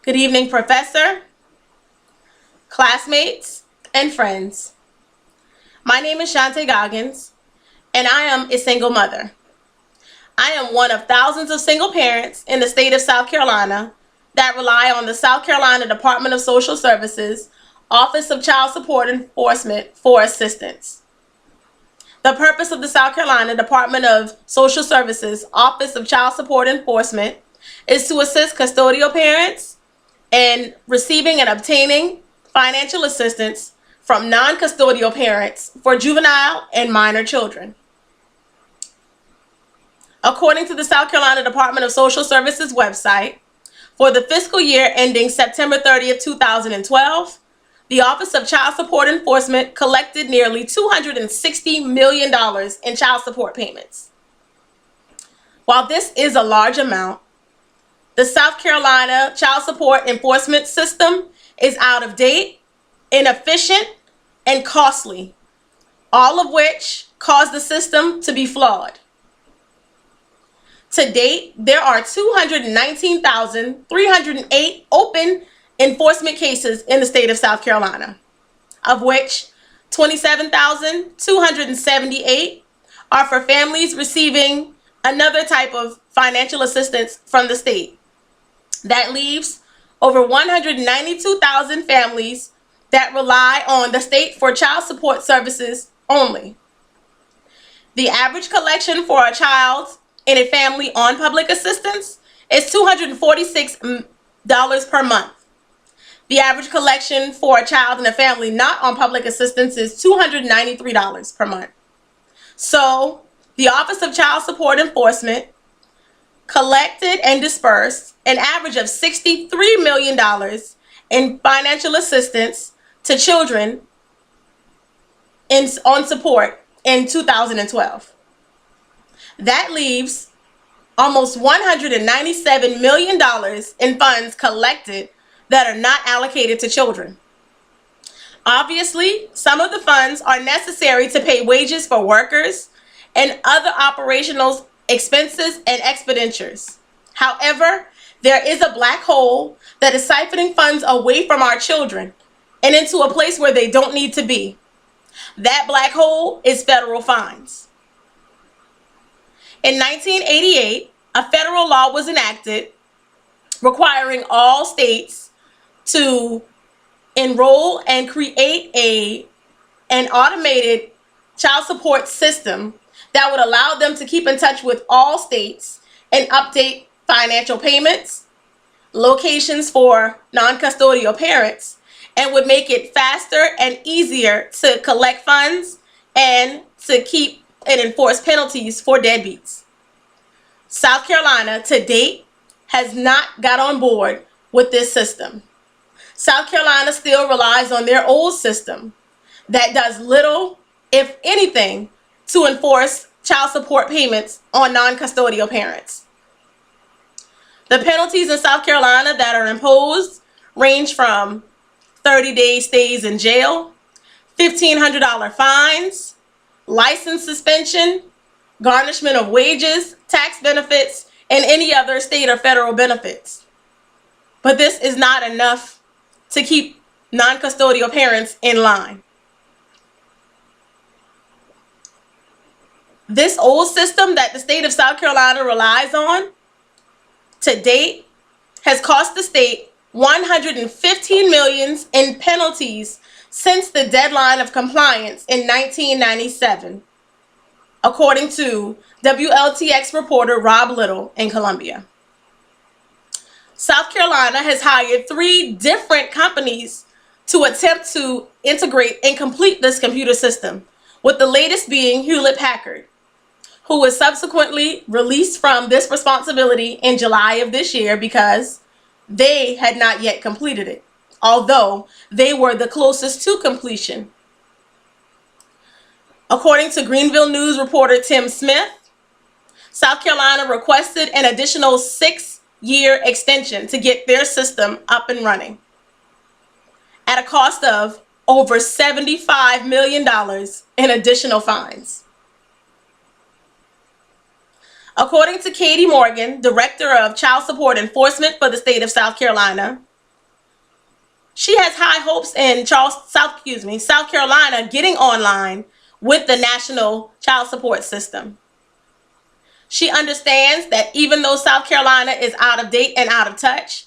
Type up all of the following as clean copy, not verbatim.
Good evening, Professor, classmates, and friends. My name is Shante Goggins, and I am a single mother. I am one of thousands of single parents in the state of South Carolina that rely on the South Carolina Department of Social Services Office of Child Support Enforcement for assistance. The purpose of the South Carolina Department of Social Services Office of Child Support Enforcement is to assist custodial parents in receiving and obtaining financial assistance from non-custodial parents for juvenile and minor children. According to the South Carolina Department of Social Services website, for the fiscal year ending September 30th, 2012, the Office of Child Support Enforcement collected nearly $260 million in child support payments. While this is a large amount, the South Carolina child support enforcement system is out of date, inefficient, and costly, all of which cause the system to be flawed. To date, there are 219,308 open enforcement cases in the state of South Carolina, of which 27,278 are for families receiving another type of financial assistance from the state. That leaves over 192,000 families that rely on the state for child support services only. The average collection for a child in a family on public assistance is $246 per month. The average collection for a child in a family not on public assistance is $293 per month. So, the Office of Child Support Enforcement collected and dispersed an average of $63 million in financial assistance to children on support in 2012. That leaves almost $197 million in funds collected that are not allocated to children. Obviously, some of the funds are necessary to pay wages for workers and other operational expenses and expenditures. However, there is a black hole that is siphoning funds away from our children and into a place where they don't need to be. That black hole is federal fines. In 1988, a federal law was enacted requiring all states to enroll and create an automated child support system that would allow them to keep in touch with all states and update financial payments, locations for non-custodial parents, and would make it faster and easier to collect funds and to keep and enforce penalties for deadbeats. South Carolina, to date, has not got on board with this system. South Carolina still relies on their old system that does little, if anything, to enforce child support payments on non-custodial parents. The penalties in South Carolina that are imposed range from 30-day stays in jail, $1,500 fines, license suspension, garnishment of wages, tax benefits, and any other state or federal benefits. But this is not enough to keep non-custodial parents in line. This old system that the state of South Carolina relies on, to date, has cost the state $115 million in penalties since the deadline of compliance in 1997, according to WLTX reporter Rob Little in Columbia. South Carolina has hired 3 different companies to attempt to integrate and complete this computer system, with the latest being Hewlett-Packard, who was subsequently released from this responsibility in July of this year because they had not yet completed it, although they were the closest to completion. According to Greenville News reporter Tim Smith, South Carolina requested an additional 6-year extension to get their system up and running at a cost of over $75 million in additional fines. According to Katie Morgan, Director of Child Support Enforcement for the state of South Carolina, She has high hopes in South Carolina getting online with the national child support system. She understands that even though South Carolina is out of date and out of touch,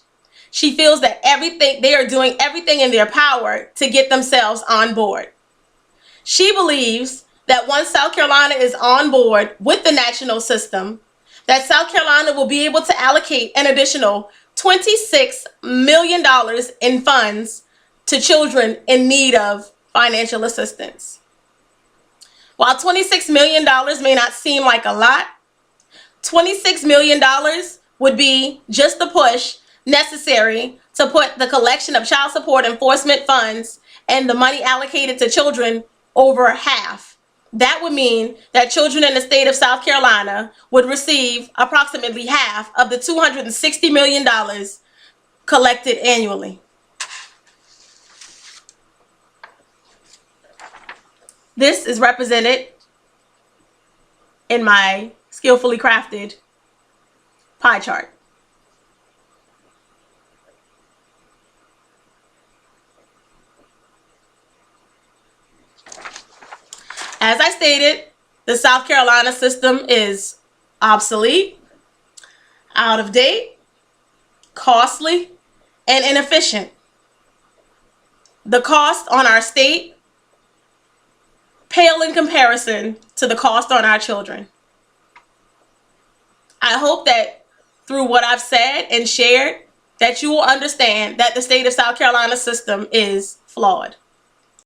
she feels that they are doing everything in their power to get themselves on board. She believes that once South Carolina is on board with the national system, that South Carolina will be able to allocate an additional $26 million in funds to children in need of financial assistance. While $26 million may not seem like a lot, $26 million would be just the push necessary to put the collection of child support enforcement funds and the money allocated to children over half. That would mean that children in the state of South Carolina would receive approximately half of the $260 million collected annually. This is represented in my skillfully crafted pie chart. As I stated, the South Carolina system is obsolete, out of date, costly, and inefficient. The cost on our state pale in comparison to the cost on our children. I hope that through what I've said and shared, that you will understand that the state of South Carolina system is flawed.